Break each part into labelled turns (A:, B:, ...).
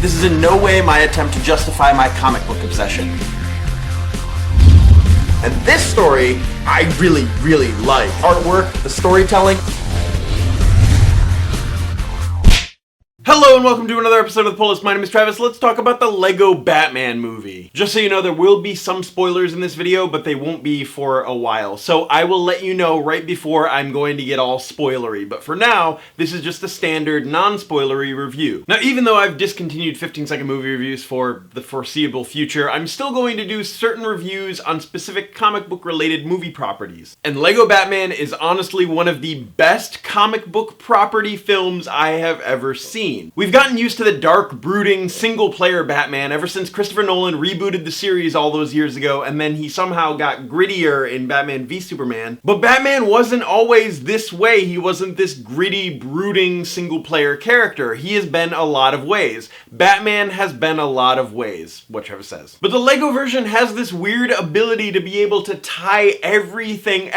A: This is in no way my attempt to justify my comic book obsession. And this story, I really, really like. Artwork, the storytelling. Hello and welcome to another episode of The Pull List. My name is Travis. Let's talk about the Lego Batman movie. Just so you know, there will be some spoilers in this video, but they won't be for a while. So I will let you know right before I'm going to get all spoilery. But for now, this is just a standard non-spoilery review. Now, even though I've discontinued 15-second movie reviews for the foreseeable future, I'm still going to do certain reviews on specific comic book related movie properties. And Lego Batman is honestly one of the best comic book property films I have ever seen. We've gotten used to the dark, brooding, single-player Batman ever since Christopher Nolan rebooted the series all those years ago, and then he somehow got grittier in Batman v Superman. But Batman wasn't always this way. He wasn't this gritty, brooding, single-player character. He has been a lot of ways. Batman has been a lot of ways, what Travis says. But the Lego version has this weird ability to be able to tie everything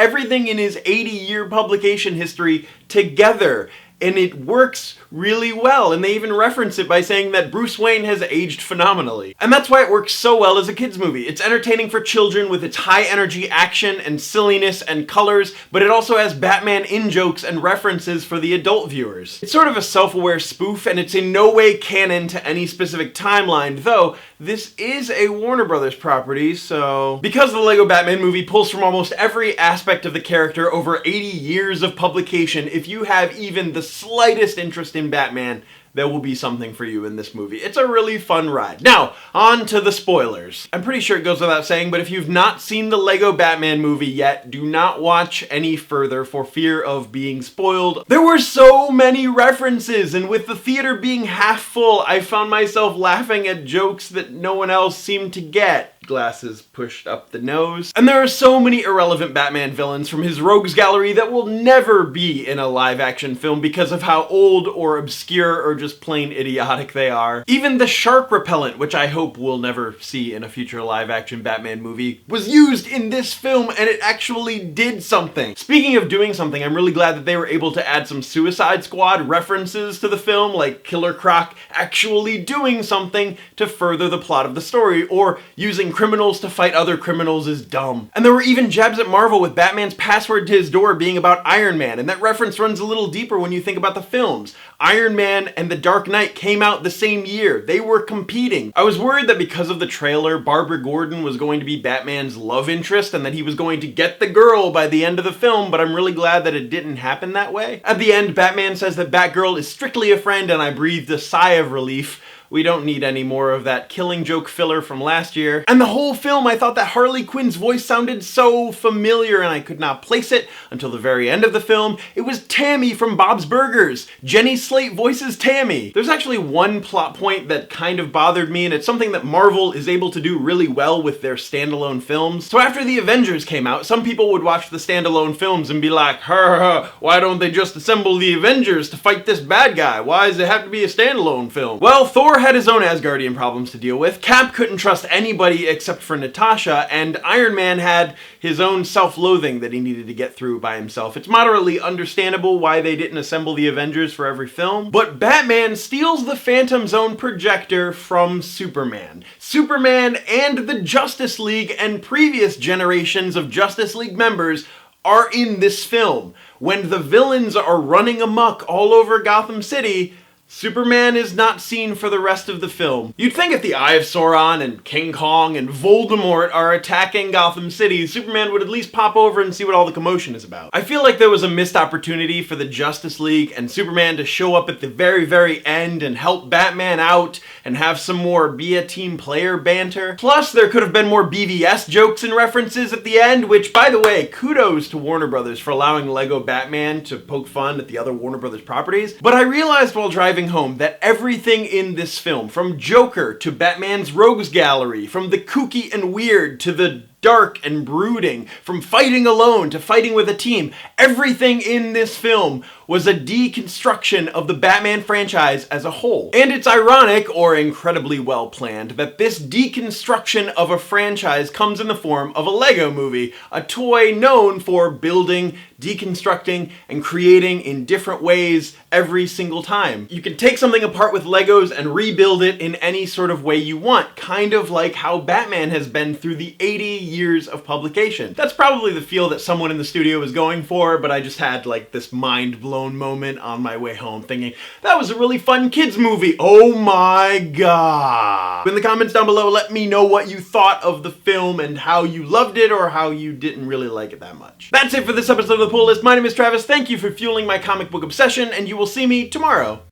A: in his 80-year publication history together. And it works really well, and they even reference it by saying that Bruce Wayne has aged phenomenally. And that's why it works so well as a kids movie. It's entertaining for children with its high energy action and silliness and colors, but it also has Batman in-jokes and references for the adult viewers. It's sort of a self-aware spoof, and it's in no way canon to any specific timeline, though this is a Warner Brothers property, so... Because the Lego Batman movie pulls from almost every aspect of the character over 80 years of publication, if you have even the slightest interest in Batman, there will be something for you in this movie. It's a really fun ride. Now, on to the spoilers. I'm pretty sure it goes without saying, but if you've not seen the Lego Batman movie yet, do not watch any further for fear of being spoiled. There were so many references, and with the theater being half full, I found myself laughing at jokes that no one else seemed to get. Glasses pushed up the nose. And there are so many irrelevant Batman villains from his rogues gallery that will never be in a live-action film because of how old or obscure or just plain idiotic they are. Even the shark repellent, which I hope we'll never see in a future live-action Batman movie, was used in this film, and it actually did something. Speaking of doing something, I'm really glad that they were able to add some Suicide Squad references to the film, like Killer Croc actually doing something to further the plot of the story, or using criminals to fight other criminals is dumb. And there were even jabs at Marvel with Batman's password to his door being about Iron Man, and that reference runs a little deeper when you think about the films. Iron Man and The Dark Knight came out the same year. They were competing. I was worried that because of the trailer, Barbara Gordon was going to be Batman's love interest and that he was going to get the girl by the end of the film, but I'm really glad that it didn't happen that way. At the end, Batman says that Batgirl is strictly a friend, and I breathed a sigh of relief. We don't need any more of that Killing Joke filler from last year. And the whole film, I thought that Harley Quinn's voice sounded so familiar, and I could not place it until the very end of the film. It was Tammy from Bob's Burgers. Jenny Slate voices Tammy. There's actually one plot point that kind of bothered me, and it's something that Marvel is able to do really well with their standalone films. So after the Avengers came out, some people would watch the standalone films and be like, why don't they just assemble the Avengers to fight this bad guy? Why does it have to be a standalone film? Well, Thor had his own Asgardian problems to deal with, Cap couldn't trust anybody except for Natasha, and Iron Man had his own self-loathing that he needed to get through by himself. It's moderately understandable why they didn't assemble the Avengers for every film, but Batman steals the Phantom Zone projector from Superman. Superman and the Justice League and previous generations of Justice League members are in this film. When the villains are running amok all over Gotham City, Superman is not seen for the rest of the film. You'd think if the Eye of Sauron and King Kong and Voldemort are attacking Gotham City, Superman would at least pop over and see what all the commotion is about. I feel like there was a missed opportunity for the Justice League and Superman to show up at the very, very end and help Batman out and have some more be a team player banter. Plus, there could have been more BVS jokes and references at the end, which, by the way, kudos to Warner Brothers for allowing Lego Batman to poke fun at the other Warner Brothers properties. But I realized while driving home that everything in this film, from Joker to Batman's Rogues Gallery, from the kooky and weird to the dark and brooding, from fighting alone to fighting with a team. Everything in this film was a deconstruction of the Batman franchise as a whole. And it's ironic, or incredibly well planned, that this deconstruction of a franchise comes in the form of a Lego movie, a toy known for building, deconstructing, and creating in different ways every single time. You can take something apart with Legos and rebuild it in any sort of way you want, kind of like how Batman has been through the 80 years of publication. That's probably the feel that someone in the studio was going for, but I just had like this mind-blown moment on my way home thinking, that was a really fun kids movie. Oh my god. In the comments down below, let me know what you thought of the film and how you loved it or how you didn't really like it that much. That's it for this episode of The Pull List. My name is Travis. Thank you for fueling my comic book obsession, and you will see me tomorrow.